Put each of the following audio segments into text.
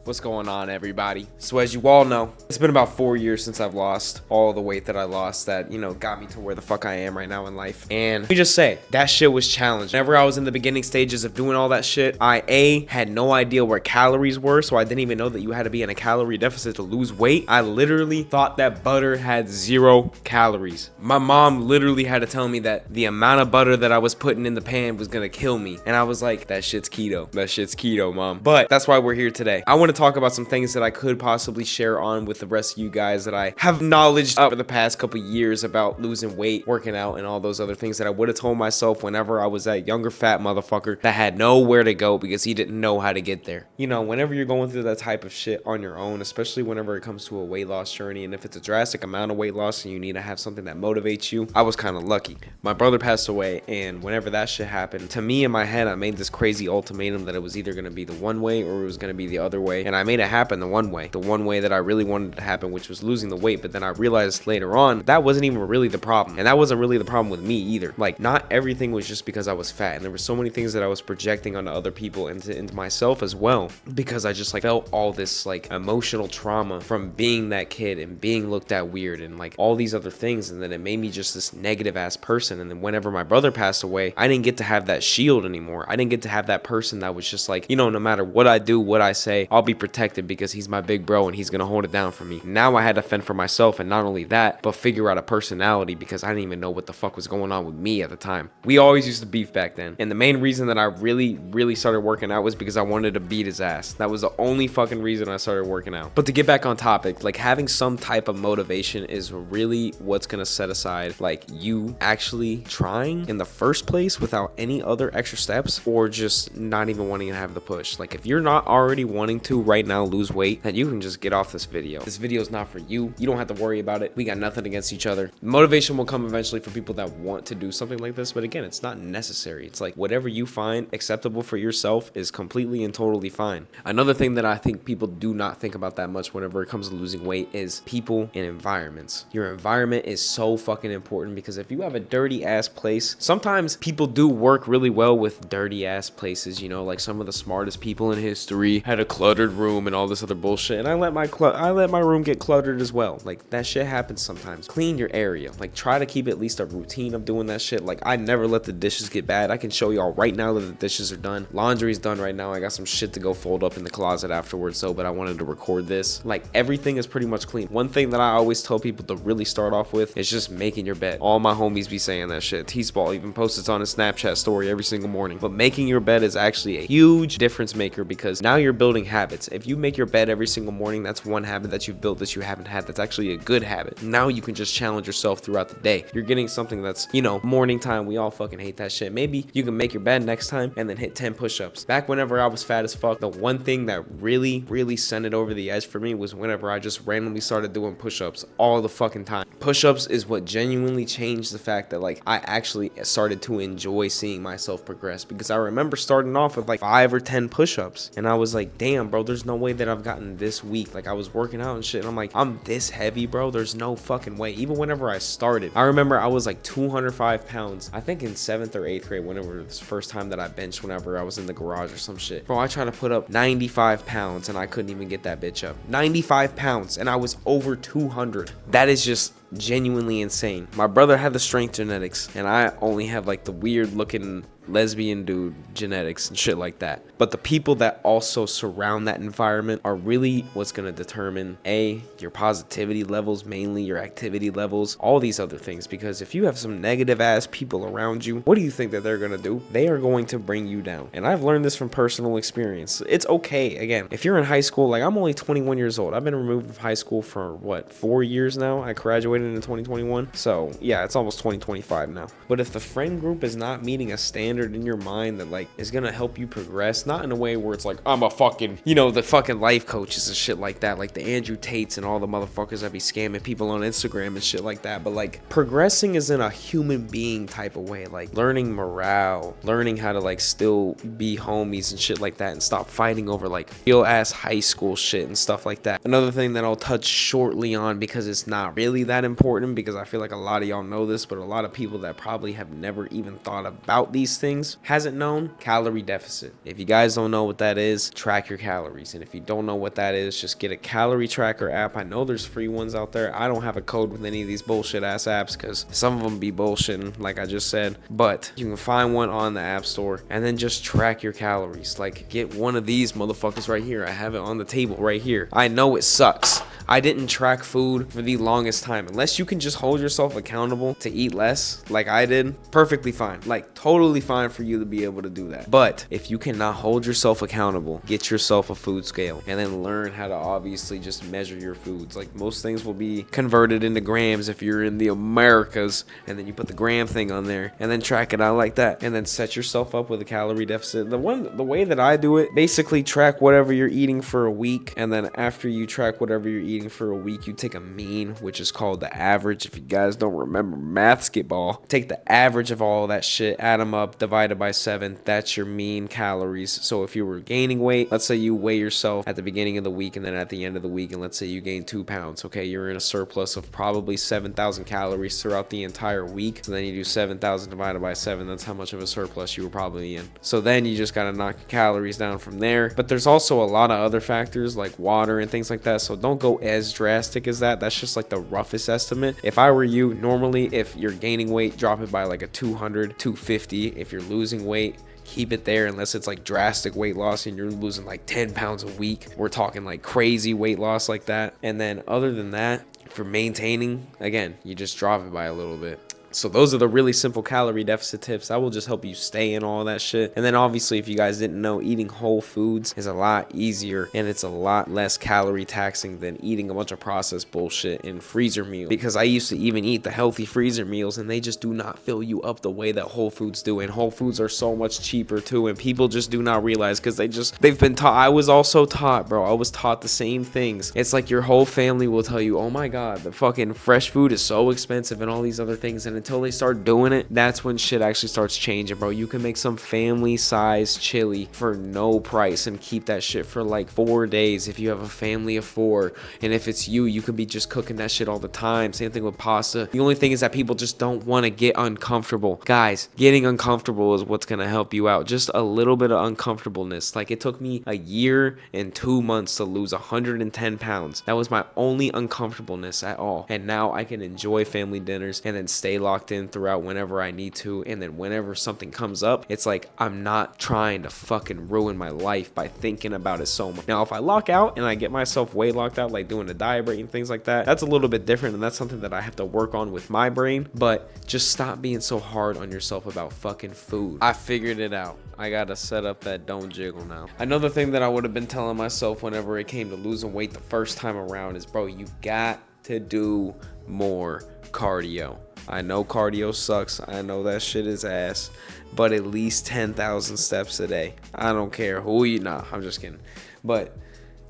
What's going on, everybody? So as you all know, it's been about 4 years since I've lost all the weight that I lost that, got me to where the fuck I am right now in life. And let me just say, that shit was challenging. Whenever I was in the beginning stages of doing all that shit, I had no idea where calories were, so I didn't even know that you had to be in a calorie deficit to lose weight. I literally thought that butter had 0 calories. My mom literally had to tell me that the amount of butter that I was putting in the pan was gonna kill me. And I was like, that shit's keto. That shit's keto, mom. But that's why we're here today. I want to talk about some things that I could possibly share on with the rest of you guys that I have knowledge over the past couple years about losing weight, working out, and all those other things that I would have told myself whenever I was that younger fat motherfucker that had nowhere to go because he didn't know how to get there. Whenever you're going through that type of shit on your own, especially whenever it comes to a weight loss journey, and if it's a drastic amount of weight loss and you need to have something that motivates you, I was kind of lucky. My brother passed away, and whenever that shit happened, to me in my head, I made this crazy ultimatum that it was either going to be the one way or it was going to be the other way. And I made it happen the one way that I really wanted to happen, which was losing the weight. But then I realized later on that wasn't even really the problem, and that wasn't really the problem with me either. Like, not everything was just because I was fat, and there were so many things that I was projecting onto other people and into myself as well, because I just felt all this emotional trauma from being that kid and being looked at weird and all these other things, and then it made me just this negative ass person. And then whenever my brother passed away, I didn't get to have that shield anymore. I didn't get to have that person that was just no matter what I do, what I say, I'll be protected because he's my big bro and he's gonna hold it down for me. Now I had to fend for myself, and not only that, but figure out a personality, because I didn't even know what the fuck was going on with me at the time. We always used to beef back then, and the main reason that I really started working out was because I wanted to beat his ass. That was the only fucking reason I started working out. But to get back on topic, having some type of motivation is really what's gonna set aside you actually trying in the first place without any other extra steps, or just not even wanting to have the push. If you're not already wanting to right now lose weight, then you can just get off this video. This video is not for you. You don't have to worry about it. We got nothing against each other. Motivation will come eventually for people that want to do something like this, but again, it's not necessary. It's whatever you find acceptable for yourself is completely and totally fine. Another thing that I think people do not think about that much whenever it comes to losing weight is people and environments. Your environment is so fucking important, because if you have a dirty ass place, sometimes people do work really well with dirty ass places, some of the smartest people in history had a cluttered room and all this other bullshit, and I let my room get cluttered as well. That shit happens sometimes. Clean your area. Try to keep at least a routine of doing that shit. I never let the dishes get bad. I can show y'all right now that the dishes are done. Laundry's done right now. I got some shit to go fold up in the closet afterwards, but I wanted to record this. Everything is pretty much clean. One thing that I always tell people to really start off with is just making your bed. All my homies be saying that shit. T-Spall even posts it on his Snapchat story every single morning. But making your bed is actually a huge difference maker, because now you're building habits. If you make your bed every single morning, that's one habit that you've built that you haven't had. That's actually a good habit. Now you can just challenge yourself throughout the day. You're getting something that's, morning time. We all fucking hate that shit. Maybe you can make your bed next time and then hit 10 push-ups. Back whenever I was fat as fuck, the one thing that really sent it over the edge for me was whenever I just randomly started doing push-ups all the fucking time. Push-ups is what genuinely changed the fact that I actually started to enjoy seeing myself progress, because I remember starting off with 5 or 10 push-ups, and I was like, damn bro, there's no way that I've gotten this weak. I was working out and shit, and I'm this heavy, bro. There's no fucking way. Even whenever I started, I remember I was 205 pounds, I think in 7th or 8th grade, whenever it was the first time that I benched, whenever I was in the garage or some shit. Bro, I tried to put up 95 pounds and I couldn't even get that bitch up. 95 pounds and I was over 200. That is just genuinely insane. My brother had the strength genetics, and I only have the weird looking lesbian dude genetics and shit like that. But the people that also surround that environment are really what's going to determine your positivity levels, mainly your activity levels, all these other things. Because if you have some negative ass people around you, what do you think that they're going to do? They are going to bring you down. And I've learned this from personal experience. It's okay. Again, if you're in high school, I'm only 21 years old. I've been removed from high school for 4 years now. I graduated in 2021. So yeah, it's almost 2025 now. But if the friend group is not meeting a standard in your mind that is gonna help you progress, not in a way where it's I'm a fucking, the fucking life coaches and shit like that, the Andrew Tates and all the motherfuckers that be scamming people on Instagram and shit like that. But progressing is in a human being type of way, learning morale, learning how to still be homies and shit like that, and stop fighting over real ass high school shit and stuff like that. Another thing that I'll touch shortly on, because it's not really that important, because I feel a lot of y'all know this, but a lot of people that probably have never even thought about these things things hasn't known, calorie deficit. If you guys don't know what that is, track your calories. And if you don't know what that is, just get a calorie tracker app. I know there's free ones out there. I don't have a code with any of these bullshit ass apps because some of them be bullshitting, like I just said. But you can find one on the app store and then just track your calories. Like, get one of these motherfuckers right here. I have it on the table right here. I know it sucks. I didn't track food for the longest time. Unless you can just hold yourself accountable to eat less like I did, perfectly fine. Like, totally fine for you to be able to do that. But if you cannot hold yourself accountable, get yourself a food scale and then learn how to obviously just measure your foods. Like, most things will be converted into grams if you're in the Americas, and then you put the gram thing on there and then track it out like that, and then set yourself up with a calorie deficit. The way that I do it, basically track whatever you're eating for a week, and then after you track whatever you're eating for a week, you take a mean, which is called the average. If you guys don't remember basketball, take the average of all that shit, add them up, divided by 7. That's your mean calories. So if you were gaining weight, let's say you weigh yourself at the beginning of the week and then at the end of the week, and let's say you gain 2 pounds. Okay, you're in a surplus of probably 7,000 calories throughout the entire week. So then you do 7,000 divided by 7. That's how much of a surplus you were probably in. So then you just gotta knock your calories down from there. But there's also a lot of other factors like water and things like that. So don't go as drastic as that. That's just like the roughest estimate. If I were you, normally if you're gaining weight, drop it by like a 200, 250. If you're losing weight, keep it there unless it's like drastic weight loss and you're losing like 10 pounds a week. We're talking like crazy weight loss like that. And then other than that, for maintaining, again, you just drop it by a little bit. So those are the really simple calorie deficit tips. That will just help you stay in all that shit. And then obviously, if you guys didn't know, eating whole foods is a lot easier and it's a lot less calorie taxing than eating a bunch of processed bullshit in freezer meals. Because I used to even eat the healthy freezer meals and they just do not fill you up the way that Whole Foods do. And Whole Foods are so much cheaper too. And people just do not realize because they've been taught. I was also taught, bro. I was taught the same things. It's like your whole family will tell you, oh my God, the fucking fresh food is so expensive and all these other things. And until they start doing it, that's when shit actually starts changing, bro. You can make some family size chili for no price and keep that shit for like 4 days if you have a family of 4. And if it's you can be just cooking that shit all the time. Same thing with pasta. The only thing is that people just don't want to get uncomfortable. Guys, getting uncomfortable is what's gonna help you out. Just a little bit of uncomfortableness. Like, it took me a year and 2 months to lose 110 pounds. That was my only uncomfortableness at all. And now I can enjoy family dinners and then stay locked in throughout whenever I need to. And then whenever something comes up, it's like I'm not trying to fucking ruin my life by thinking about it so much. Now, if I lock out and I get myself way locked out, like doing the diet break and things like that, that's a little bit different, and that's something that I have to work on with my brain. But just stop being so hard on yourself about fucking food. I figured it out. I gotta set up that don't jiggle now. Another thing that I would have been telling myself whenever it came to losing weight the first time around is, bro, you've got to do more cardio. I know cardio sucks. I know that shit is ass. But at least 10,000 steps a day. I don't care who you... Nah, I'm just kidding. But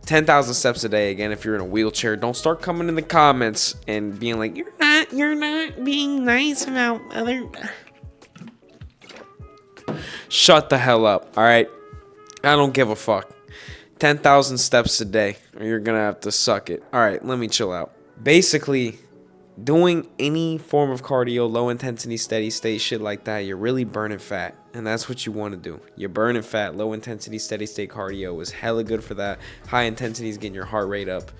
10,000 steps a day. Again, if you're in a wheelchair, don't start coming in the comments and being like, you're not being nice about other... Shut the hell up, all right? I don't give a fuck. 10,000 steps a day, or you're gonna have to suck it. All right, let me chill out. Basically, doing any form of cardio, low intensity, steady state, shit like that, you're really burning fat. And that's what you want to do. You're burning fat. Low intensity, steady state cardio is hella good for that. High intensity is getting your heart rate up.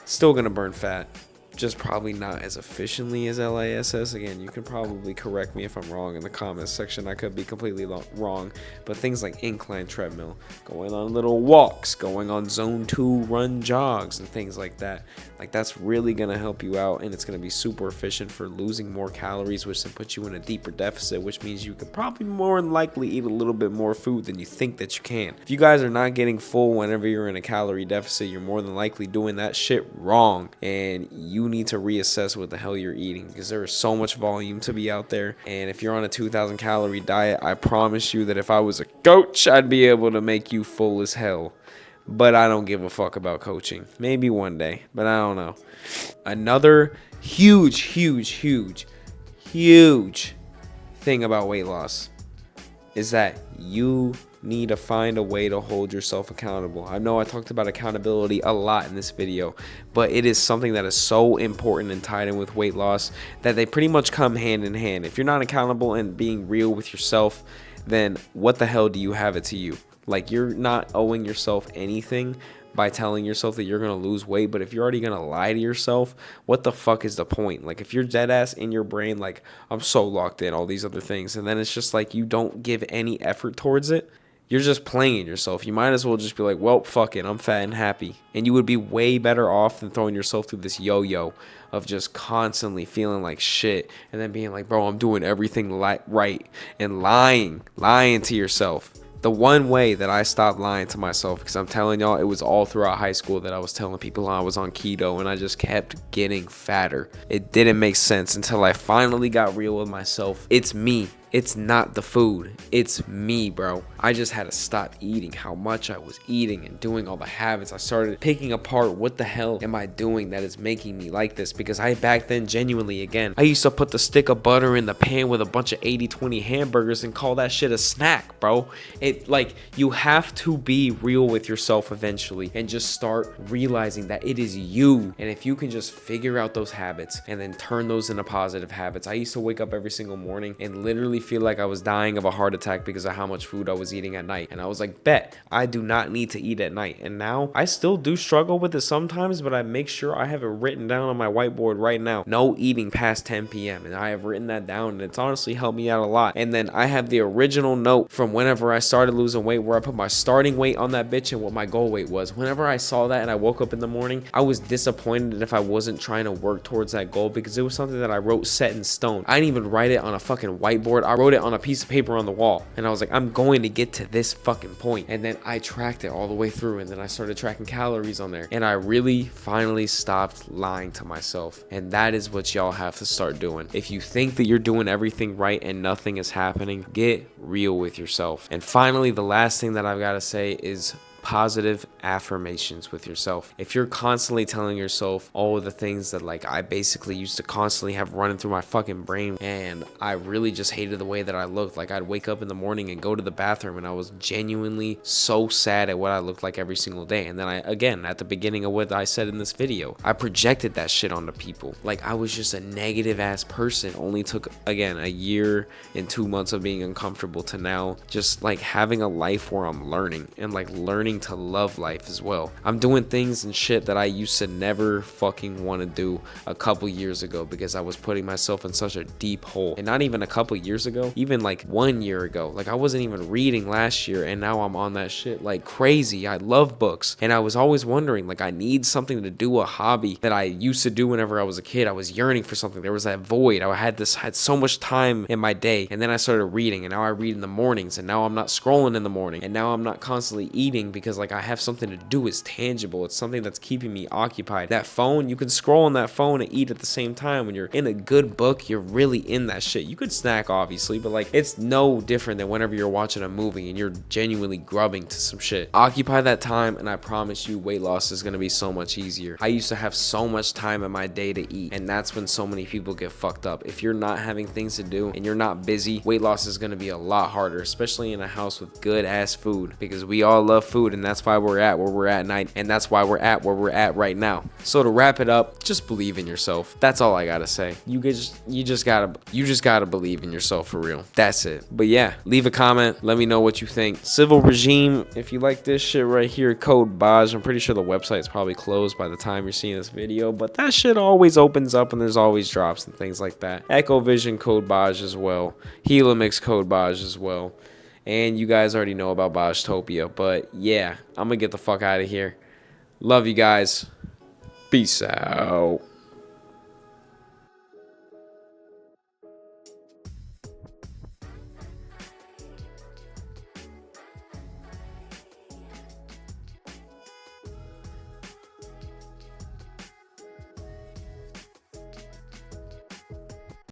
Still gonna burn fat. Just probably not as efficiently as LISS. Again, you can probably correct me if I'm wrong in the comments section. I could be completely wrong. But things like incline treadmill, going on little walks, going on zone 2 run jogs and things like that. Like, that's really going to help you out, and it's going to be super efficient for losing more calories, which then puts you in a deeper deficit, which means you could probably more than likely eat a little bit more food than you think that you can. If you guys are not getting full whenever you're in a calorie deficit, you're more than likely doing that shit wrong, and you need to reassess what the hell you're eating, because there is so much volume to be out there. And if you're on a 2,000 calorie diet, I promise you that if I was a coach, I'd be able to make you full as hell. But I don't give a fuck about coaching. Maybe one day, but I don't know. Another huge thing about weight loss is that you need to find a way to hold yourself accountable. I know I talked about accountability a lot in this video, but it is something that is so important and tied in with weight loss that they pretty much come hand in hand. If you're not accountable and being real with yourself, then what the hell do you have it to you? Like, you're not owing yourself anything by telling yourself that you're going to lose weight. But if you're already going to lie to yourself, what the fuck is the point? Like, if you're dead ass in your brain, like, I'm so locked in, all these other things, and then it's just like you don't give any effort towards it, you're just playing yourself. You might as well just be like, well, fuck it, I'm fat and happy. And you would be way better off than throwing yourself through this yo-yo of just constantly feeling like shit and then being like, bro, I'm doing everything right, and lying to yourself. The one way that I stopped lying to myself, because I'm telling y'all, it was all throughout high school that I was telling people I was on keto and I just kept getting fatter. It didn't make sense until I finally got real with myself. It's me. It's not the food. It's me, bro. I just had to stop eating how much I was eating and doing all the habits. I started picking apart what the hell am I doing that is making me like this, because I back then genuinely, again, I used to put the stick of butter in the pan with a bunch of 80-20 hamburgers and call that shit a snack, bro. Like, you have to be real with yourself eventually and just start realizing that it is you. And if you can just figure out those habits and then turn those into positive habits. I used to wake up every single morning and literally feel like I was dying of a heart attack because of how much food I was eating at night. And I was like, bet, I do not need to eat at night. And now I still do struggle with it sometimes, but I make sure I have it written down on my whiteboard right now. No eating past 10 p.m. And I have written that down, and it's honestly helped me out a lot. And then I have the original note from whenever I started losing weight where I put my starting weight on that bitch and what my goal weight was. Whenever I saw that and I woke up in the morning, I was disappointed if I wasn't trying to work towards that goal, because it was something that I wrote set in stone. I didn't even write it on a fucking whiteboard. I wrote it on a piece of paper on the wall, and I was like, I'm going to get to this fucking point. And then I tracked it all the way through, and then I started tracking calories on there, and I really finally stopped lying to myself. And that is what y'all have to start doing. If you think that you're doing everything right and nothing is happening, get real with yourself. And finally, the last thing that I've got to say is positive affirmations with yourself. If you're constantly telling yourself all of the things that, like, I basically used to constantly have running through my fucking brain, and I really just hated the way that I looked. Like, I'd wake up in the morning and go to the bathroom and I was genuinely so sad at what I looked like every single day. And then again, at the beginning of what I said in this video, I projected that shit onto people. Like, I was just a negative ass person. Only took, again, a year and 2 months of being uncomfortable to now just like having a life where I'm learning and like learning to love life as well. I'm doing things and shit that I used to never fucking want to do a couple years ago, because I was putting myself in such a deep hole. And not even a couple years ago, even like 1 year ago. Like, I wasn't even reading last year, and now I'm on that shit like crazy. I love books, and I was always wondering, like, I need something to do, a hobby that I used to do whenever I was a kid. I was yearning for something. There was that void. I had so much time in my day, and then I started reading, and now I read in the mornings, and now I'm not scrolling in the morning, and now I'm not constantly eating because, like, I have something to do. It's tangible. It's something that's keeping me occupied. That phone, you can scroll on that phone and eat at the same time. When you're in a good book, you're really in that shit. You could snack, obviously, but like, it's no different than whenever you're watching a movie and you're genuinely grubbing to some shit. Occupy that time, and I promise you, weight loss is going to be so much easier. I used to have so much time in my day to eat, and that's when so many people get fucked up. If you're not having things to do and you're not busy, weight loss is going to be a lot harder, especially in a house with good ass food, because we all love food, and that's why we're at where we're at night, and that's why we're at where we're at right now. So to wrap it up, just believe in yourself. That's all I gotta say. You just gotta believe in yourself for real. That's it. But yeah, leave a comment, let me know what you think. Civil regime, if you like this shit right here, code BAJ. I'm pretty sure the website's probably closed by the time you're seeing this video, but that shit always opens up, and there's always drops and things like that. Echo Vision, code BAJ as well. Helix, code BAJ as well. And you guys already know about Bajtopia. But yeah, I'm gonna get the fuck out of here. Love you guys. Peace out.